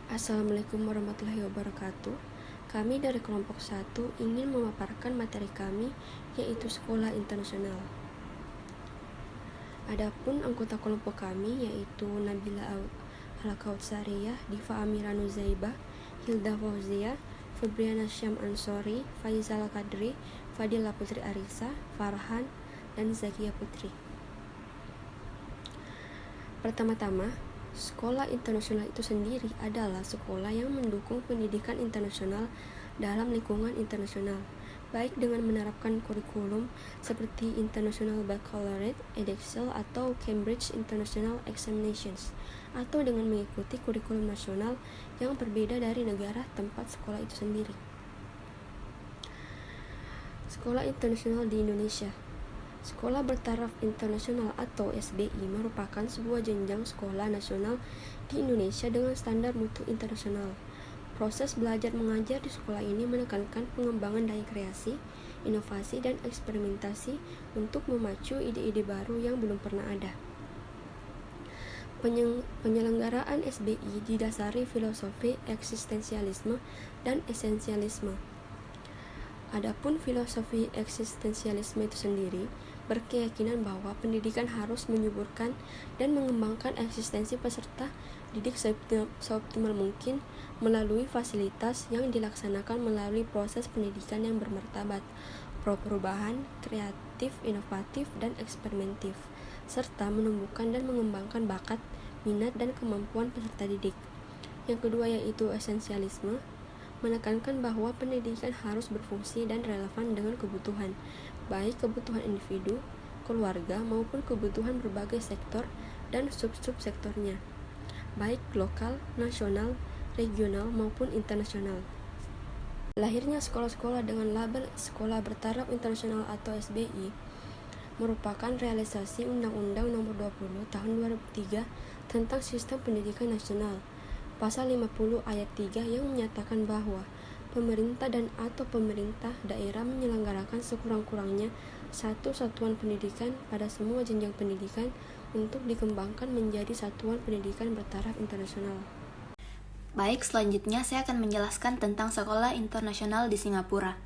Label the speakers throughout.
Speaker 1: Assalamualaikum warahmatullahi wabarakatuh. Kami dari kelompok 1 ingin memaparkan materi kami, yaitu sekolah internasional. Adapun anggota kelompok kami yaitu Nabila Al-Kautsariyah, Diva Amira Nuzaibah, Hilda Fauzia, Febriana Syam Ansori, Faizal Kadri, Fadila Putri Arisa, Farhan, dan Zakia Putri. Pertama-tama, sekolah internasional itu sendiri adalah sekolah yang mendukung pendidikan internasional dalam lingkungan internasional, baik dengan menerapkan kurikulum seperti International Baccalaureate, Edexcel, atau Cambridge International Examinations, atau dengan mengikuti kurikulum nasional yang berbeda dari negara tempat sekolah itu sendiri. Sekolah internasional di Indonesia. Sekolah bertaraf internasional atau SBI merupakan sebuah jenjang sekolah nasional di Indonesia dengan standar mutu internasional. Proses belajar mengajar di sekolah ini menekankan pengembangan daya kreasi, inovasi, dan eksperimentasi untuk memacu ide-ide baru yang belum pernah ada. Penyelenggaraan SBI didasari filosofi eksistensialisme dan esensialisme. Adapun filosofi eksistensialisme itu sendiri berkeyakinan bahwa pendidikan harus menyuburkan dan mengembangkan eksistensi peserta didik seoptimal mungkin melalui fasilitas yang dilaksanakan melalui proses pendidikan yang bermartabat, pro-perubahan, kreatif, inovatif, dan eksperimentif, serta menumbuhkan dan mengembangkan bakat, minat, dan kemampuan peserta didik. Yang kedua yaitu esensialisme, menekankan bahwa pendidikan harus berfungsi dan relevan dengan kebutuhan, baik kebutuhan individu, keluarga, maupun kebutuhan berbagai sektor dan sub-sektornya, baik lokal, nasional, regional, maupun internasional. Lahirnya sekolah-sekolah dengan label Sekolah Bertaraf Internasional atau SBI merupakan realisasi Undang-Undang Nomor 20 Tahun 2003 tentang Sistem Pendidikan Nasional. Pasal 50 ayat 3 yang menyatakan bahwa pemerintah dan atau pemerintah daerah menyelenggarakan sekurang-kurangnya satu satuan pendidikan pada semua jenjang pendidikan untuk dikembangkan menjadi satuan pendidikan bertaraf internasional.
Speaker 2: Baik, selanjutnya saya akan menjelaskan tentang sekolah internasional di Singapura.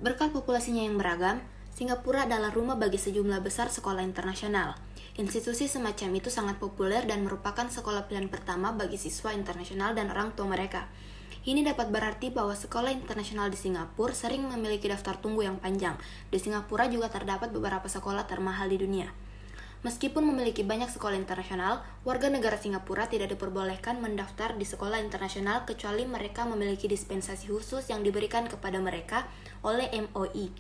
Speaker 2: Berkat populasinya yang beragam, Singapura adalah rumah bagi sejumlah besar sekolah internasional. Institusi semacam itu sangat populer dan merupakan sekolah pilihan pertama bagi siswa internasional dan orang tua mereka. Ini dapat berarti bahwa sekolah internasional di Singapura sering memiliki daftar tunggu yang panjang. Di Singapura juga terdapat beberapa sekolah termahal di dunia. Meskipun memiliki banyak sekolah internasional, warga negara Singapura tidak diperbolehkan mendaftar di sekolah internasional kecuali mereka memiliki dispensasi khusus yang diberikan kepada mereka oleh MOI,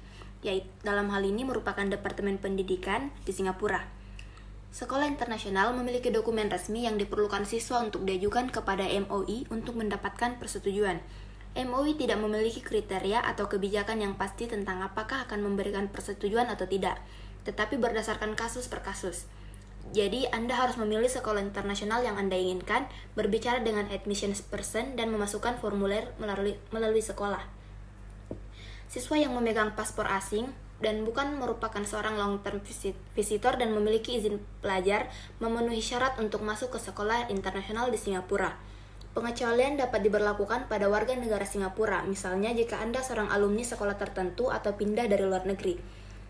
Speaker 2: yaitu dalam hal ini merupakan Departemen Pendidikan di Singapura. Sekolah internasional memiliki dokumen resmi yang diperlukan siswa untuk diajukan kepada MOI untuk mendapatkan persetujuan. MOI tidak memiliki kriteria atau kebijakan yang pasti tentang apakah akan memberikan persetujuan atau tidak, tetapi berdasarkan kasus per kasus. Jadi, Anda harus memilih sekolah internasional yang Anda inginkan, berbicara dengan admissions person, dan memasukkan formulir melalui sekolah. Siswa yang memegang paspor asing dan bukan merupakan seorang long-term visitor dan memiliki izin pelajar memenuhi syarat untuk masuk ke sekolah internasional di Singapura. Pengecualian dapat diberlakukan pada warga negara Singapura, misalnya jika Anda seorang alumni sekolah tertentu atau pindah dari luar negeri.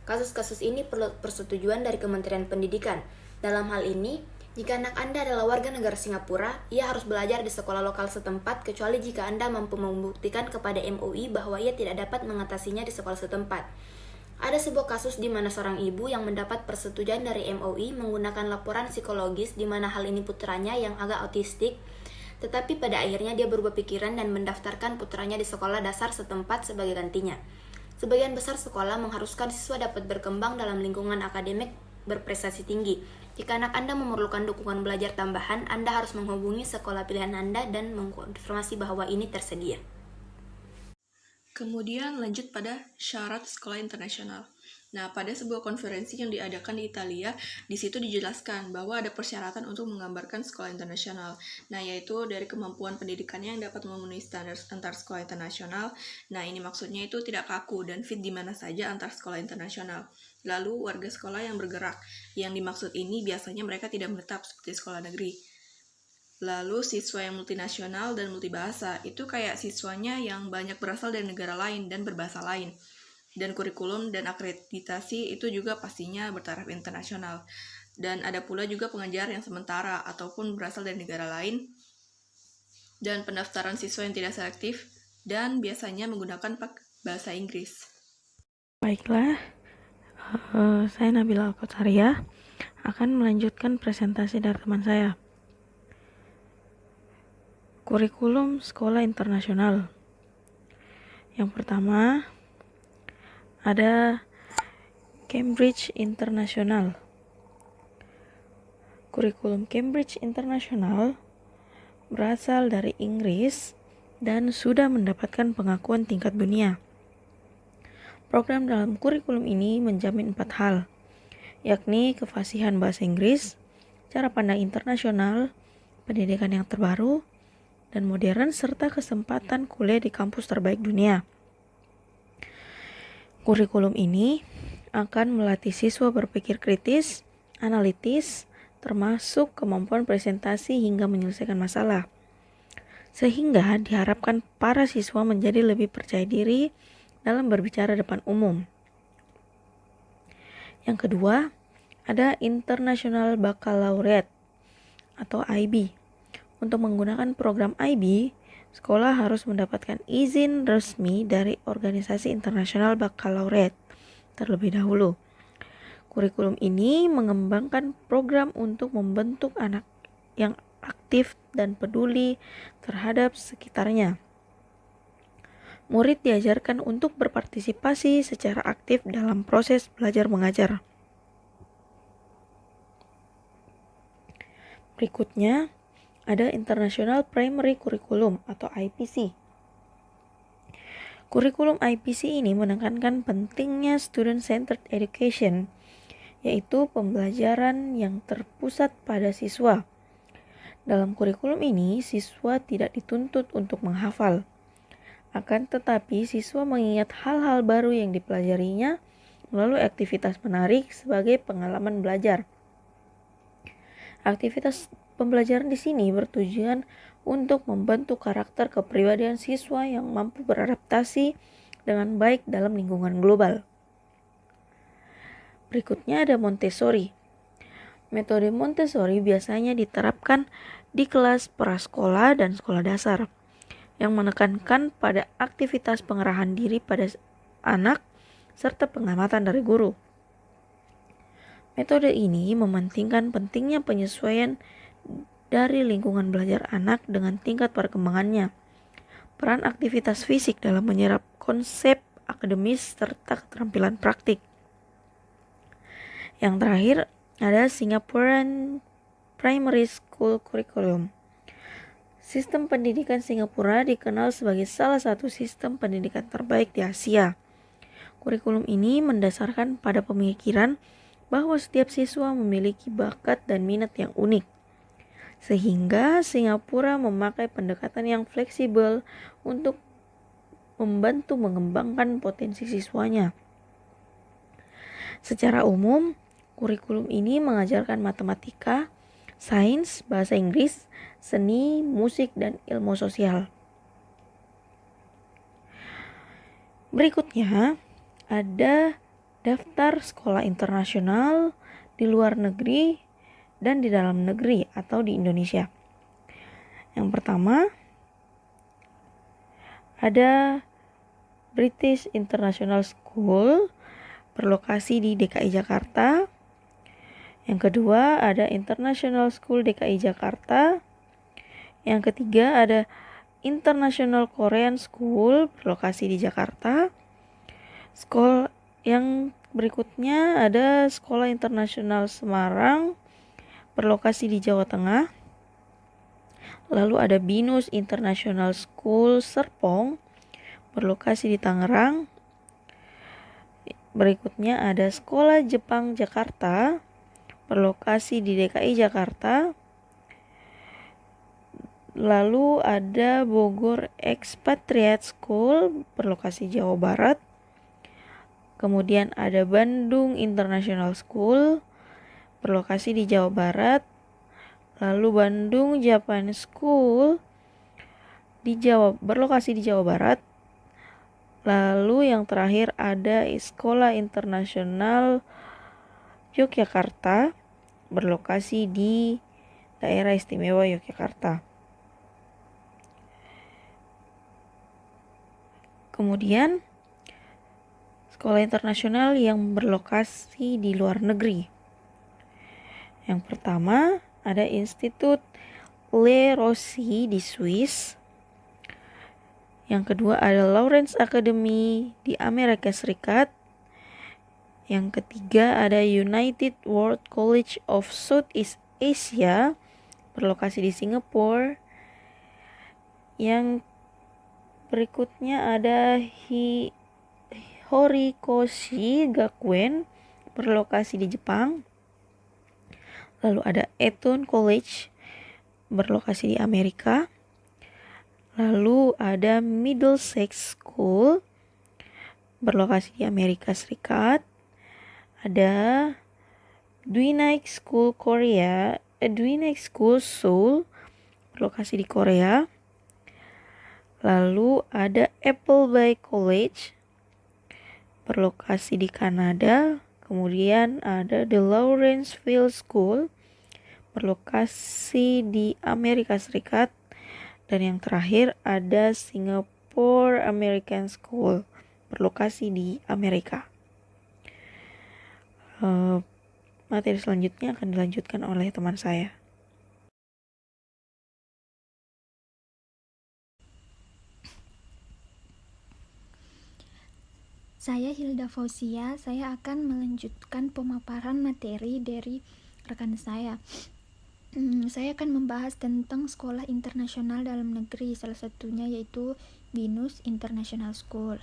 Speaker 2: Kasus-kasus ini perlu persetujuan dari Kementerian Pendidikan. Dalam hal ini, jika anak Anda adalah warga negara Singapura, ia harus belajar di sekolah lokal setempat kecuali jika Anda mampu membuktikan kepada MOI bahwa ia tidak dapat mengatasinya di sekolah setempat. Ada sebuah kasus di mana seorang ibu yang mendapat persetujuan dari MOI menggunakan laporan psikologis di mana hal ini putranya yang agak autistik, tetapi pada akhirnya dia berubah pikiran dan mendaftarkan putranya di sekolah dasar setempat sebagai gantinya. Sebagian besar sekolah mengharuskan siswa dapat berkembang dalam lingkungan akademik berprestasi tinggi. Jika anak Anda memerlukan dukungan belajar tambahan, Anda harus menghubungi sekolah pilihan Anda dan mengkonfirmasi bahwa ini tersedia.
Speaker 3: Kemudian lanjut pada syarat sekolah internasional. Nah, pada sebuah konferensi yang diadakan di Italia, di situ dijelaskan bahwa ada persyaratan untuk menggambarkan sekolah internasional. Nah, yaitu dari kemampuan pendidikannya yang dapat memenuhi standar antar sekolah internasional. Nah, ini maksudnya itu tidak kaku dan fit di mana saja antar sekolah internasional. Lalu, warga sekolah yang bergerak. Yang dimaksud ini biasanya mereka tidak menetap seperti sekolah negeri. Lalu siswa yang multinasional dan multibahasa, itu kayak siswanya yang banyak berasal dari negara lain dan berbahasa lain. Dan kurikulum dan akreditasi itu juga pastinya bertaraf internasional. Dan ada pula juga pengajar yang sementara ataupun berasal dari negara lain. Dan pendaftaran siswa yang tidak selektif dan biasanya menggunakan bahasa Inggris.
Speaker 4: Baiklah, saya Nabila Alkotaria akan melanjutkan presentasi dari teman saya. Kurikulum sekolah internasional. Yang pertama ada Cambridge International. Kurikulum Cambridge International berasal dari Inggris dan sudah mendapatkan pengakuan tingkat dunia. Program dalam kurikulum ini menjamin 4 hal, yakni kefasihan bahasa Inggris, cara pandang internasional, pendidikan yang terbaru, dan modern, serta kesempatan kuliah di kampus terbaik dunia. Kurikulum ini akan melatih siswa berpikir kritis, analitis, termasuk kemampuan presentasi hingga menyelesaikan masalah. Sehingga diharapkan para siswa menjadi lebih percaya diri dalam berbicara depan umum. Yang kedua, ada International Baccalaureate atau IB. Untuk menggunakan program IB, sekolah harus mendapatkan izin resmi dari Organisasi Internasional Baccalaureate terlebih dahulu. Kurikulum ini mengembangkan program untuk membentuk anak yang aktif dan peduli terhadap sekitarnya. Murid diajarkan untuk berpartisipasi secara aktif dalam proses belajar mengajar. Berikutnya, ada International Primary Curriculum atau IPC. Kurikulum IPC ini menekankan pentingnya student-centered education, yaitu pembelajaran yang terpusat pada siswa. Dalam kurikulum ini, siswa tidak dituntut untuk menghafal. Akan tetapi, siswa mengingat hal-hal baru yang dipelajarinya melalui aktivitas menarik sebagai pengalaman belajar. Aktivitas pembelajaran di sini bertujuan untuk membentuk karakter kepribadian siswa yang mampu beradaptasi dengan baik dalam lingkungan global. Berikutnya ada Montessori. Metode Montessori biasanya diterapkan di kelas prasekolah dan sekolah dasar, yang menekankan pada aktivitas pengerahan diri pada anak serta pengamatan dari guru. Metode ini mementingkan pentingnya penyesuaian dari lingkungan belajar anak dengan tingkat perkembangannya, peran aktivitas fisik dalam menyerap konsep akademis serta keterampilan praktik. Yang terakhir ada Singaporean Primary School Curriculum. Sistem pendidikan Singapura dikenal sebagai salah satu sistem pendidikan terbaik di Asia. Kurikulum ini mendasarkan pada pemikiran bahwa setiap siswa memiliki bakat dan minat yang unik. Sehingga Singapura memakai pendekatan yang fleksibel untuk membantu mengembangkan potensi siswanya. Secara umum, kurikulum ini mengajarkan matematika, sains, bahasa Inggris, seni, musik, dan ilmu sosial. Berikutnya, ada daftar sekolah internasional di luar negeri dan di dalam negeri atau di Indonesia. Yang pertama, ada British International School berlokasi di DKI Jakarta. Yang kedua, ada International School DKI Jakarta. Yang ketiga, ada International Korean School berlokasi di Jakarta. Sekolah yang berikutnya ada Sekolah Internasional Semarang berlokasi di Jawa Tengah. Lalu ada Binus International School Serpong berlokasi di Tangerang. Berikutnya ada Sekolah Jepang Jakarta berlokasi di DKI Jakarta. Lalu ada Bogor Expatriate School berlokasi Jawa Barat. Kemudian ada Bandung International School berlokasi di Jawa Barat. Lalu Bandung Japan School berlokasi di Jawa Barat. Lalu yang terakhir ada Sekolah Internasional Yogyakarta, berlokasi di Daerah Istimewa Yogyakarta. Kemudian sekolah internasional yang berlokasi di luar negeri. Yang pertama ada Institut Le Rossi di Swiss. Yang kedua ada Lawrence Academy di Amerika Serikat. Yang ketiga ada United World College of Southeast Asia, berlokasi di Singapura. Yang berikutnya ada Horikoshi Gakuen, berlokasi di Jepang. Lalu ada Eton College, berlokasi di Amerika. Lalu ada Middlesex School, berlokasi di Amerika Serikat. Ada Dwight School Seoul, berlokasi di Korea. Lalu ada Appleby College, berlokasi di Kanada. Kemudian ada The Lawrenceville School, berlokasi di Amerika Serikat. Dan yang terakhir ada Singapore American School, berlokasi di Amerika. Materi selanjutnya akan dilanjutkan oleh teman saya.
Speaker 5: Saya Hilda Fauzia, saya akan melanjutkan pemaparan materi dari rekan saya. Saya akan membahas tentang sekolah internasional dalam negeri, salah satunya yaitu BINUS International School.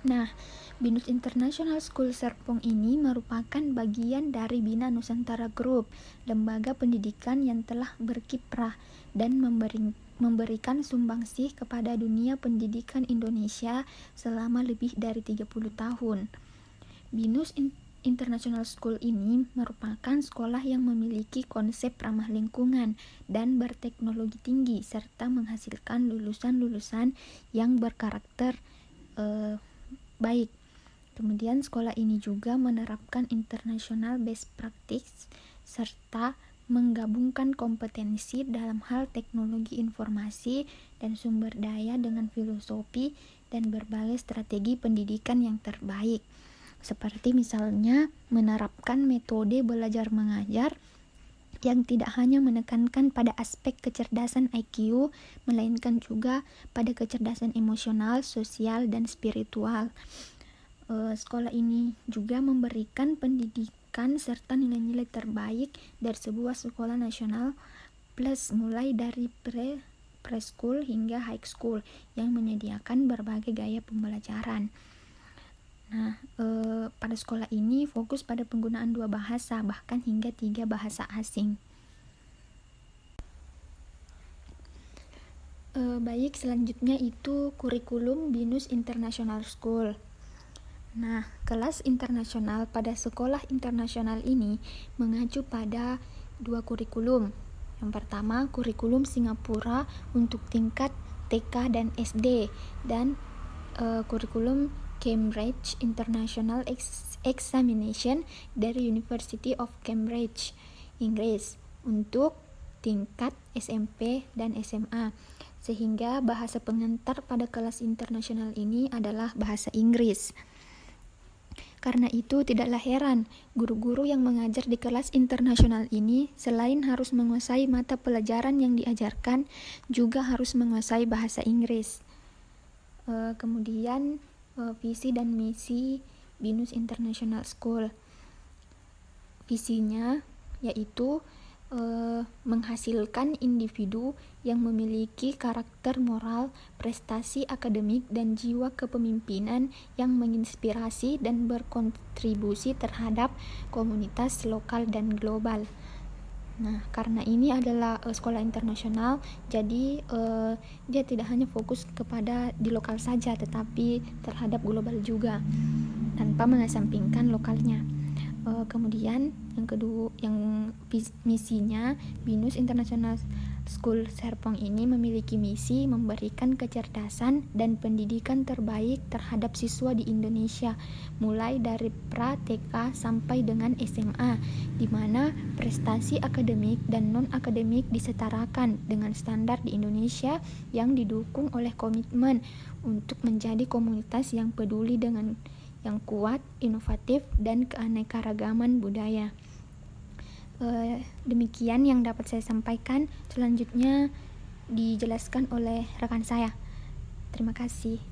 Speaker 5: Nah, BINUS International School Serpong ini merupakan bagian dari Bina Nusantara Group, lembaga pendidikan yang telah berkiprah dan memberikan sumbangsih kepada dunia pendidikan Indonesia selama lebih dari 30 tahun. BINUS International School ini merupakan sekolah yang memiliki konsep ramah lingkungan dan berteknologi tinggi serta menghasilkan lulusan-lulusan yang berkarakter baik. Kemudian sekolah ini juga menerapkan international best practice serta menggabungkan kompetensi dalam hal teknologi informasi dan sumber daya dengan filosofi dan berbagai strategi pendidikan yang terbaik. Seperti misalnya menerapkan metode belajar mengajar yang tidak hanya menekankan pada aspek kecerdasan IQ, melainkan juga pada kecerdasan emosional, sosial, dan spiritual. Sekolah ini juga memberikan pendidikan serta nilai-nilai terbaik dari sebuah sekolah nasional plus mulai dari preschool hingga high school yang menyediakan berbagai gaya pembelajaran. Nah, pada sekolah ini fokus pada penggunaan 2 bahasa, bahkan hingga 3 bahasa asing. Baik, selanjutnya itu kurikulum BINUS International School. Nah, kelas internasional pada sekolah internasional ini mengacu pada 2 kurikulum. Yang pertama, kurikulum Singapura untuk tingkat TK dan SD, dan kurikulum Cambridge International Examination dari University of Cambridge, Inggris, untuk tingkat SMP dan SMA, sehingga bahasa pengantar pada kelas internasional ini adalah bahasa Inggris. Karena itu tidaklah heran guru-guru yang mengajar di kelas internasional ini selain harus menguasai mata pelajaran yang diajarkan, juga harus menguasai bahasa Inggris. Kemudian visi dan misi BINUS International School. Visinya yaitu menghasilkan individu yang memiliki karakter moral, prestasi akademik, dan jiwa kepemimpinan yang menginspirasi dan berkontribusi terhadap komunitas lokal dan global. Nah, karena ini adalah sekolah internasional, jadi dia tidak hanya fokus kepada di lokal saja, tetapi terhadap global juga, tanpa mengesampingkan lokalnya. Kemudian yang kedua, yang misinya, BINUS International School Serpong ini memiliki misi memberikan kecerdasan dan pendidikan terbaik terhadap siswa di Indonesia, mulai dari pra-TK sampai dengan SMA, di mana prestasi akademik dan non-akademik disetarakan dengan standar di Indonesia yang didukung oleh komitmen untuk menjadi komunitas yang peduli dengan yang kuat, inovatif, dan keanekaragaman budaya. Demikian yang dapat saya sampaikan. Selanjutnya dijelaskan oleh rekan saya. Terima kasih.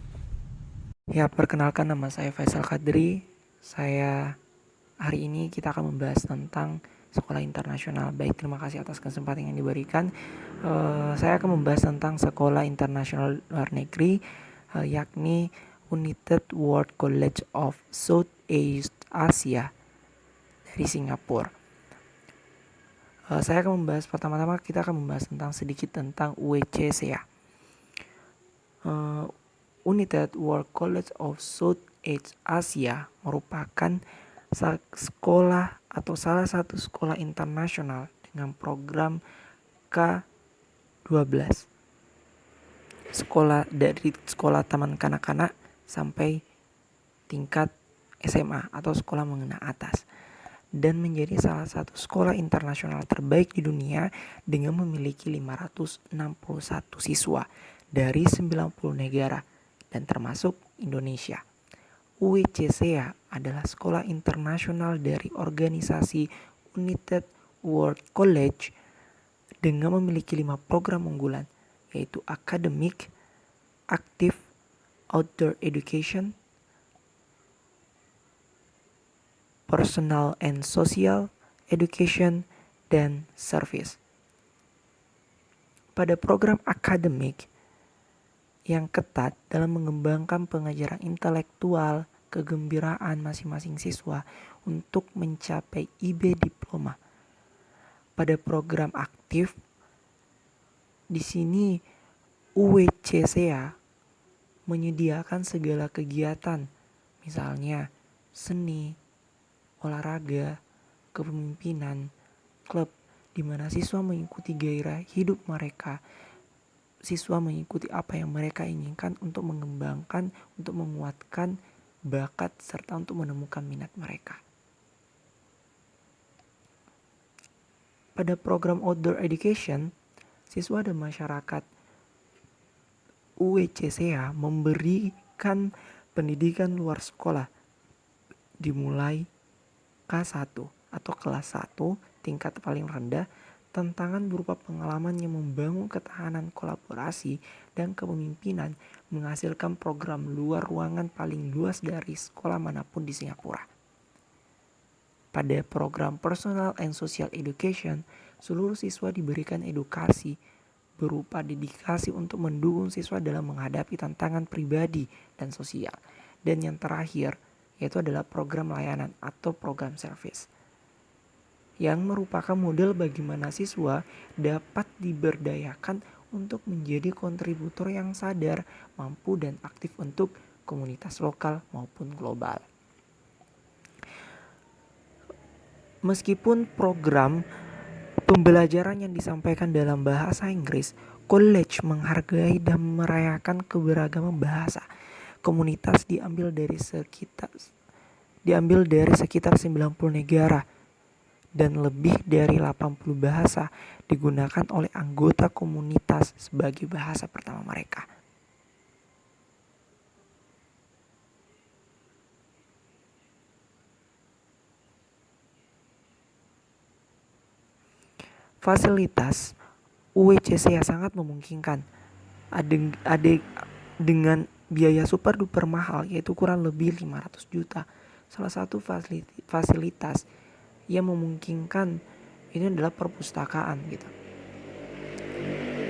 Speaker 6: Ya, perkenalkan, nama saya Faisal Kadri. Hari ini kita akan membahas tentang sekolah internasional. Baik, terima kasih atas kesempatan yang diberikan. Saya akan membahas tentang sekolah internasional luar negeri, yakni United World College of Southeast Asia dari Singapura. Saya akan membahas, pertama-tama kita akan membahas sedikit tentang UWCSA. United World College of Southeast Asia merupakan sekolah atau salah satu sekolah internasional dengan program K-12. Dari sekolah taman kanak-kanak sampai tingkat SMA atau sekolah menengah atas, dan menjadi salah satu sekolah internasional terbaik di dunia dengan memiliki 561 siswa dari 90 negara dan termasuk Indonesia. UWCSA adalah sekolah internasional dari organisasi United World College dengan memiliki 5 program unggulan, yaitu Academic, Active, Outdoor Education, Personal and Social Education, dan Service. Pada program akademik yang ketat dalam mengembangkan pengajaran intelektual, kegembiraan masing-masing siswa untuk mencapai IB diploma. Pada program aktif, di sini UWCSA menyediakan segala kegiatan, misalnya seni, olahraga, kepemimpinan, klub, di mana siswa mengikuti gairah hidup mereka. Siswa mengikuti apa yang mereka inginkan untuk mengembangkan, untuk menguatkan bakat, serta untuk menemukan minat mereka. Pada program Outdoor Education, siswa dan masyarakat UWCSA memberikan pendidikan luar sekolah dimulai K1 atau kelas 1 tingkat paling rendah. Tantangan berupa pengalaman yang membangun ketahanan kolaborasi dan kepemimpinan menghasilkan program luar ruangan paling luas dari sekolah manapun di Singapura. Pada program Personal and Social Education, seluruh siswa diberikan edukasi berupa dedikasi untuk mendukung siswa dalam menghadapi tantangan pribadi dan sosial. Dan yang terakhir, yaitu adalah program layanan atau program service, yang merupakan model bagaimana siswa dapat diberdayakan untuk menjadi kontributor yang sadar, mampu, dan aktif untuk komunitas lokal maupun global. Meskipun program pembelajaran yang disampaikan dalam bahasa Inggris, college menghargai dan merayakan keberagaman bahasa. Komunitas diambil dari sekitar 90 negara dan lebih dari 80 bahasa digunakan oleh anggota komunitas sebagai bahasa pertama mereka. Fasilitas UWCSA sangat memungkinkan dengan biaya super duper mahal, yaitu kurang lebih 500 juta. Salah satu fasilitas yang memungkinkan ini adalah perpustakaan gitu.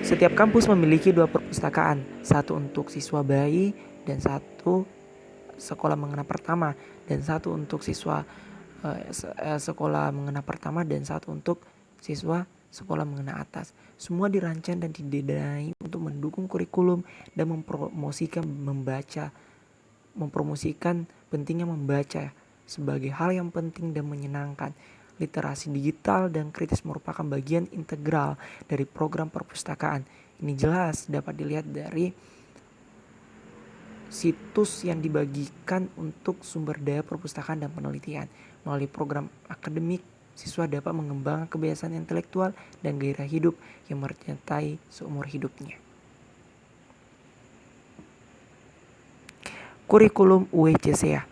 Speaker 6: Setiap kampus memiliki 2 perpustakaan, satu untuk siswa bayi dan satu sekolah menengah pertama, dan satu untuk siswa sekolah menengah pertama, dan satu untuk siswa sekolah menengah atas. Semua dirancang dan didanai untuk mendukung kurikulum dan mempromosikan pentingnya membaca sebagai hal yang penting dan menyenangkan. Literasi digital dan kritis merupakan bagian integral dari program perpustakaan. Ini jelas dapat dilihat dari situs yang dibagikan untuk sumber daya perpustakaan dan penelitian. Melalui program akademik, siswa dapat mengembangkan kebiasaan intelektual dan gairah hidup yang menyertai seumur hidupnya. Kurikulum UECCA.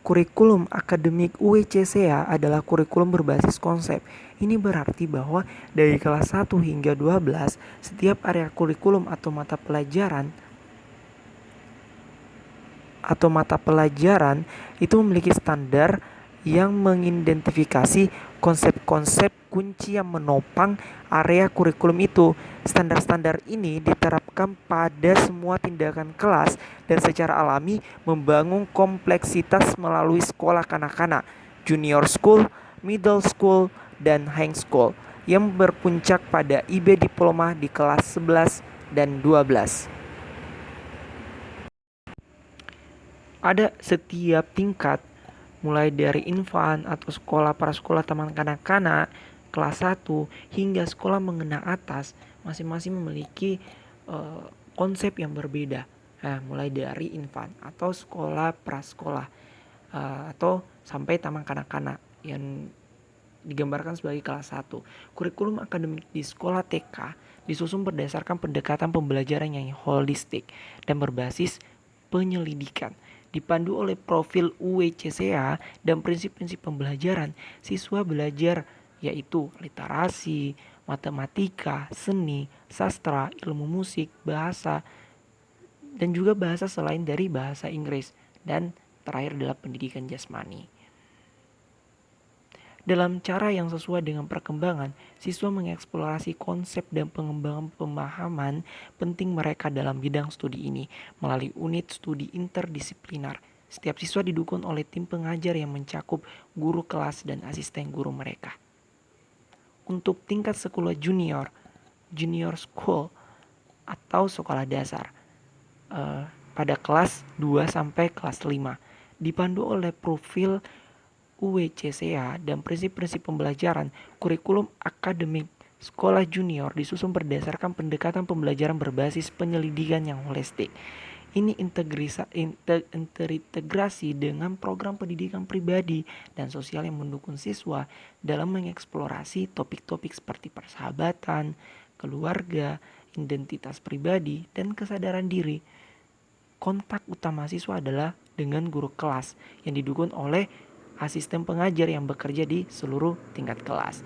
Speaker 6: Kurikulum akademik UECCA adalah kurikulum berbasis konsep. Ini berarti bahwa dari kelas 1 hingga 12, setiap area kurikulum atau mata pelajaran itu memiliki standar yang mengidentifikasi konsep-konsep kunci yang menopang area kurikulum itu. Standar-standar ini diterapkan pada semua tindakan kelas dan secara alami membangun kompleksitas melalui sekolah kanak-kanak, junior school, middle school, dan high school yang berpuncak pada IB diploma di kelas 11 dan 12. Pada setiap tingkat, mulai dari infan atau sekolah prasekolah taman kanak-kanak, kelas 1 hingga sekolah menengah atas, masing-masing memiliki konsep yang berbeda. Mulai dari infan atau sekolah prasekolah atau sampai taman kanak-kanak yang digambarkan sebagai kelas 1. Kurikulum akademik di sekolah TK disusun berdasarkan pendekatan pembelajaran yang holistik dan berbasis penyelidikan. Dipandu oleh profil UECCA dan prinsip-prinsip pembelajaran, siswa belajar yaitu literasi, matematika, seni, sastra, ilmu musik, bahasa, dan juga bahasa selain dari bahasa Inggris, dan terakhir adalah pendidikan jasmani. Dalam cara yang sesuai dengan perkembangan, siswa mengeksplorasi konsep dan pengembangan pemahaman penting mereka dalam bidang studi ini melalui unit studi interdisiplinar. Setiap siswa didukung oleh tim pengajar yang mencakup guru kelas dan asisten guru mereka. Untuk tingkat sekolah junior school atau sekolah dasar pada kelas 2 sampai kelas 5 dipandu oleh profil UECCA dan prinsip-prinsip pembelajaran. Kurikulum akademik sekolah junior disusun berdasarkan pendekatan pembelajaran berbasis penyelidikan yang holistik. Ini terintegrasi dengan program pendidikan pribadi dan sosial yang mendukung siswa dalam mengeksplorasi topik-topik seperti persahabatan, keluarga, identitas pribadi, dan kesadaran diri. Kontak utama siswa adalah dengan guru kelas yang didukung oleh asisten pengajar yang bekerja di seluruh tingkat kelas.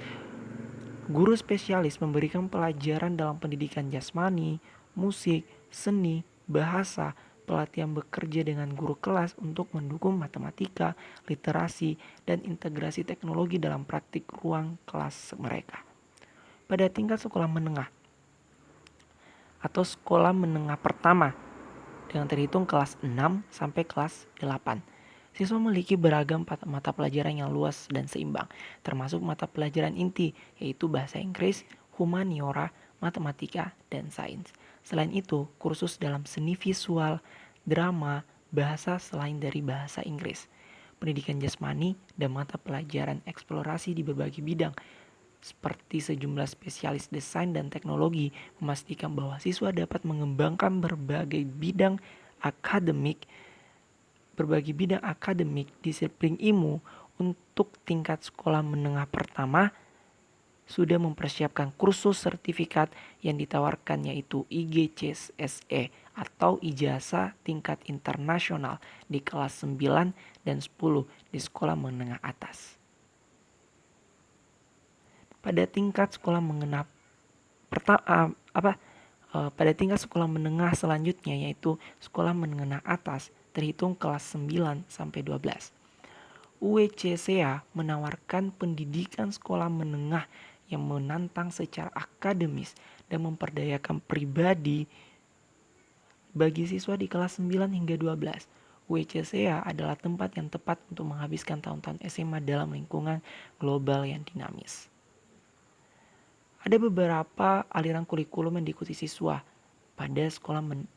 Speaker 6: Guru spesialis memberikan pelajaran dalam pendidikan jasmani, musik, seni, bahasa. Pelatihan bekerja dengan guru kelas untuk mendukung matematika, literasi, dan integrasi teknologi dalam praktik ruang kelas mereka. Pada tingkat sekolah menengah atau sekolah menengah pertama dengan terhitung kelas 6 sampai kelas 8. Siswa memiliki beragam mata pelajaran yang luas dan seimbang, termasuk mata pelajaran inti, yaitu bahasa Inggris, humaniora, matematika, dan sains. Selain itu, kursus dalam seni visual, drama, bahasa selain dari bahasa Inggris, pendidikan jasmani, dan mata pelajaran eksplorasi di berbagai bidang, seperti sejumlah spesialis desain dan teknologi, memastikan bahwa siswa dapat mengembangkan berbagai bidang akademik disiplin ilmu. Untuk tingkat sekolah menengah pertama sudah mempersiapkan kursus sertifikat yang ditawarkan, yaitu IGCSE atau ijazah tingkat internasional di kelas 9 dan 10 di sekolah menengah atas. Pada tingkat sekolah menengah selanjutnya, yaitu sekolah menengah atas, terhitung kelas 9 sampai 12. UECCA menawarkan pendidikan sekolah menengah yang menantang secara akademis dan memperdayakan pribadi bagi siswa di kelas 9 hingga 12. UECCA adalah tempat yang tepat untuk menghabiskan tahun-tahun SMA dalam lingkungan global yang dinamis. Ada beberapa aliran kurikulum yang diikuti siswa pada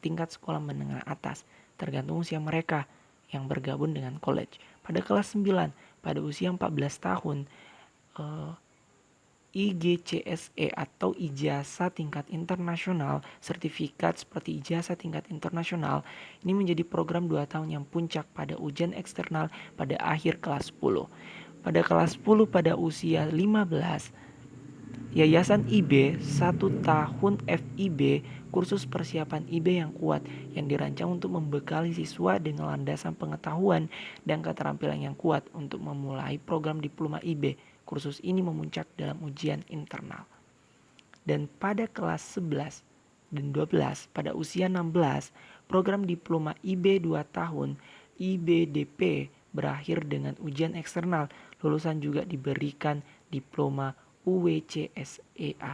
Speaker 6: tingkat sekolah menengah atas, tergantung usia mereka yang bergabung dengan college. Pada kelas 9, pada usia 14 tahun, IGCSE atau ijazah tingkat internasional, sertifikat seperti ijazah tingkat internasional, ini menjadi program 2 tahun yang puncak pada ujian eksternal pada akhir kelas 10. Pada kelas 10 pada usia 15, Yayasan IB 1 tahun FIB, kursus persiapan IB yang kuat, yang dirancang untuk membekali siswa dengan landasan pengetahuan dan keterampilan yang kuat untuk memulai program diploma IB. Kursus ini memuncak dalam ujian internal. Dan pada kelas 11 dan 12 pada usia 16, program diploma IB 2 tahun IBDP berakhir dengan ujian eksternal. Lulusan juga diberikan diploma UWCSEA.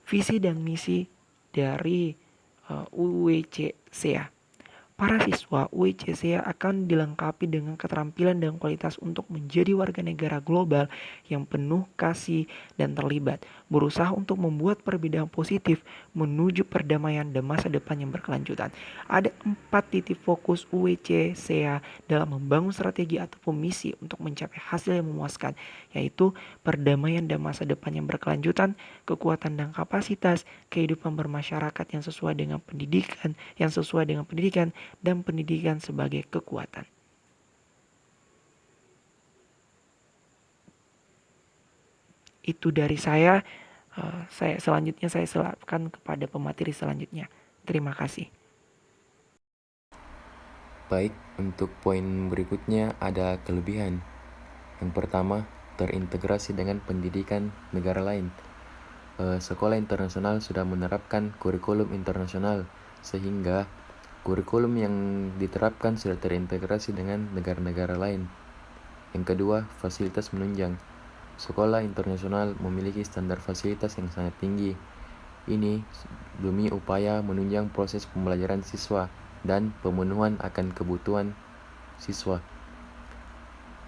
Speaker 6: Visi dan misi dari UWCSEA. Para siswa UWCSEA akan dilengkapi dengan keterampilan dan kualitas untuk menjadi warga negara global yang penuh kasih dan terlibat, berusaha untuk membuat perbedaan positif menuju perdamaian dan masa depan yang berkelanjutan. Ada 4 titik fokus UWCSEA dalam membangun strategi ataupun misi untuk mencapai hasil yang memuaskan, yaitu perdamaian dan masa depan yang berkelanjutan, kekuatan dan kapasitas, kehidupan bermasyarakat yang sesuai dengan pendidikan, dan pendidikan sebagai kekuatan. Itu dari saya. Selanjutnya saya serahkan kepada pemateri selanjutnya. Terima kasih.
Speaker 7: Baik, untuk poin berikutnya ada kelebihan. Yang pertama, terintegrasi dengan pendidikan negara lain. Sekolah internasional sudah menerapkan kurikulum internasional, sehingga kurikulum yang diterapkan sudah terintegrasi dengan negara-negara lain. Yang kedua, fasilitas menunjang. Sekolah internasional memiliki standar fasilitas yang sangat tinggi. Ini demi upaya menunjang proses pembelajaran siswa dan pemenuhan akan kebutuhan siswa.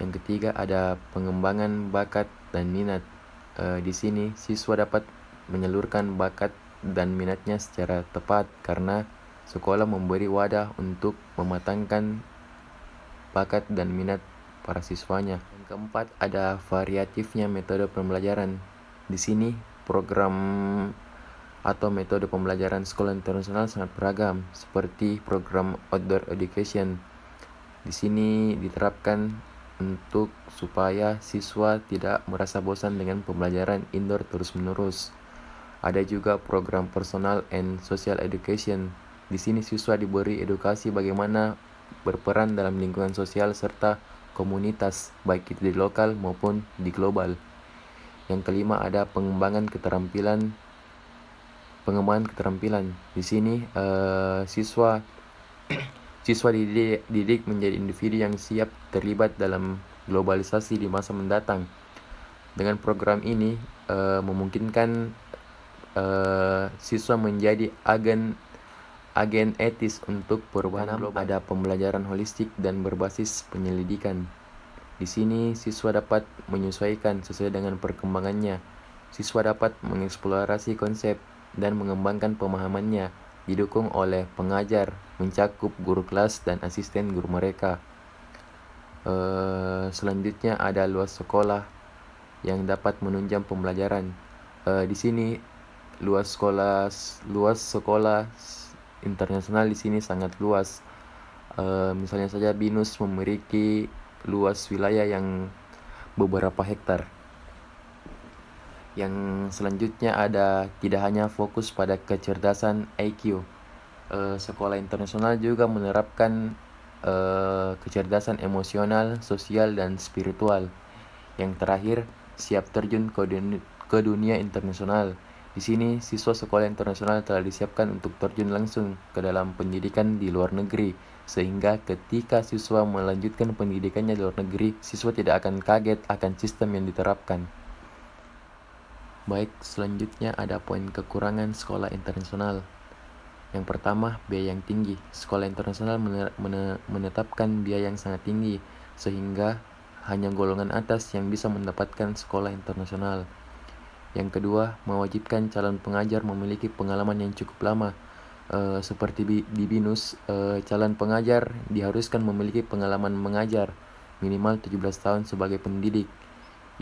Speaker 7: Yang ketiga, ada pengembangan bakat dan minat. Di sini siswa dapat menyalurkan bakat dan minatnya secara tepat karena sekolah memberi wadah untuk mematangkan bakat dan minat para siswanya. Yang keempat, ada variatifnya metode pembelajaran. Di sini program atau metode pembelajaran sekolah internasional sangat beragam, seperti program outdoor education. Di sini diterapkan untuk supaya siswa tidak merasa bosan dengan pembelajaran indoor terus-menerus. Ada juga program personal and social education. Di sini siswa diberi edukasi bagaimana berperan dalam lingkungan sosial serta komunitas, baik itu di lokal maupun di global. Yang kelima, ada pengembangan keterampilan. Di sini siswa dididik menjadi individu yang siap terlibat dalam globalisasi di masa mendatang. Dengan program ini memungkinkan siswa menjadi agen etis untuk perubahan global. Ada pembelajaran holistik dan berbasis penyelidikan. Di sini siswa dapat menyesuaikan sesuai dengan perkembangannya. Siswa dapat mengeksplorasi konsep dan mengembangkan pemahamannya, didukung oleh pengajar, mencakup guru kelas dan asisten guru mereka. Selanjutnya ada luas sekolah yang dapat menunjang pembelajaran. Di sini luas sekolah internasional di sini sangat luas. Misalnya saja BINUS memiliki luas wilayah yang beberapa hektar. Yang selanjutnya ada tidak hanya fokus pada kecerdasan IQ. Sekolah internasional juga menerapkan kecerdasan emosional, sosial, dan spiritual. Yang terakhir, siap terjun ke dunia internasional. Di sini, siswa sekolah internasional telah disiapkan untuk terjun langsung ke dalam pendidikan di luar negeri, sehingga ketika siswa melanjutkan pendidikannya di luar negeri, siswa tidak akan kaget akan sistem yang diterapkan. Baik, selanjutnya ada poin kekurangan sekolah internasional. Yang pertama, biaya yang tinggi. Sekolah internasional menetapkan biaya yang sangat tinggi, sehingga hanya golongan atas yang bisa mendapatkan sekolah internasional. Yang kedua, mewajibkan calon pengajar memiliki pengalaman yang cukup lama. Seperti di BINUS, calon pengajar diharuskan memiliki pengalaman mengajar minimal 17 tahun sebagai pendidik.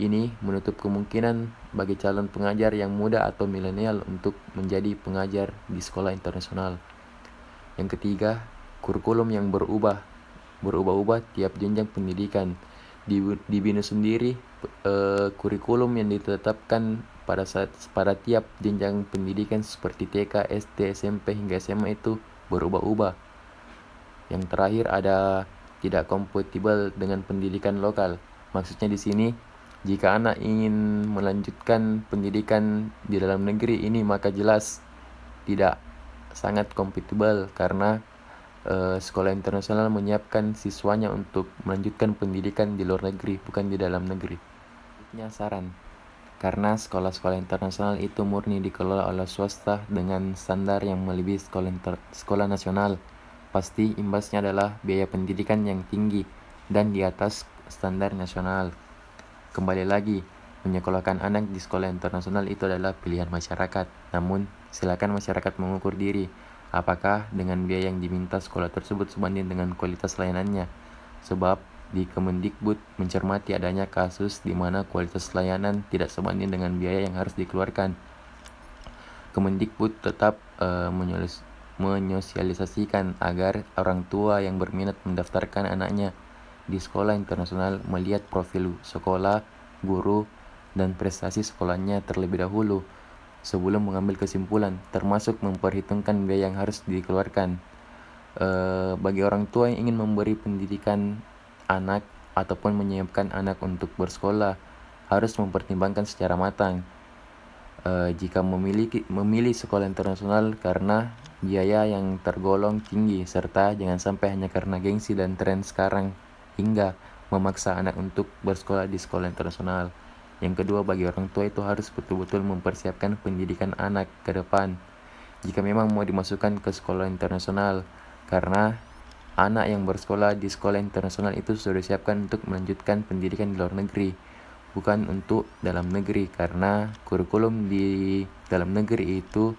Speaker 7: Ini menutup kemungkinan bagi calon pengajar yang muda atau milenial untuk menjadi pengajar di sekolah internasional. Yang ketiga, kurikulum yang berubah-ubah tiap jenjang pendidikan. Di BINUS sendiri, kurikulum yang ditetapkan pada tiap jenjang pendidikan seperti TK, SD, SMP hingga SMA itu berubah-ubah. Yang terakhir ada tidak kompatibel dengan pendidikan lokal. Maksudnya di sini, jika anak ingin melanjutkan pendidikan di dalam negeri ini, maka jelas tidak sangat kompatibel karena sekolah internasional menyiapkan siswanya untuk melanjutkan pendidikan di luar negeri, bukan di dalam negeri. Saran, karena sekolah-sekolah internasional itu murni dikelola oleh swasta dengan standar yang melebihi sekolah nasional. Pasti imbasnya adalah biaya pendidikan yang tinggi dan di atas standar nasional. Kembali lagi, menyekolahkan anak di sekolah internasional itu adalah pilihan masyarakat. Namun, silakan masyarakat mengukur diri, apakah dengan biaya yang diminta sekolah tersebut sebanding dengan kualitas layanannya. Sebab di Kemendikbud mencermati adanya kasus di mana kualitas layanan tidak sebanding dengan biaya yang harus dikeluarkan. Kemendikbud tetap menyosialisasikan agar orang tua yang berminat mendaftarkan anaknya di sekolah internasional melihat profil sekolah, guru, dan prestasi sekolahnya terlebih dahulu sebelum mengambil kesimpulan, termasuk memperhitungkan biaya yang harus dikeluarkan. Bagi orang tua yang ingin memberi pendidikan anak ataupun menyiapkan anak untuk bersekolah, harus mempertimbangkan secara matang jika memilih sekolah internasional karena biaya yang tergolong tinggi, serta jangan sampai hanya karena gengsi dan tren sekarang hingga memaksa anak untuk bersekolah di sekolah internasional. Yang kedua, bagi orang tua itu harus betul-betul mempersiapkan pendidikan anak ke depan jika memang mau dimasukkan ke sekolah internasional, karena anak yang bersekolah di sekolah internasional itu sudah disiapkan untuk melanjutkan pendidikan di luar negeri, bukan untuk dalam negeri, karena kurikulum di dalam negeri itu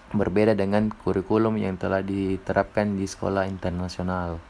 Speaker 7: berbeda dengan kurikulum yang telah diterapkan di sekolah internasional.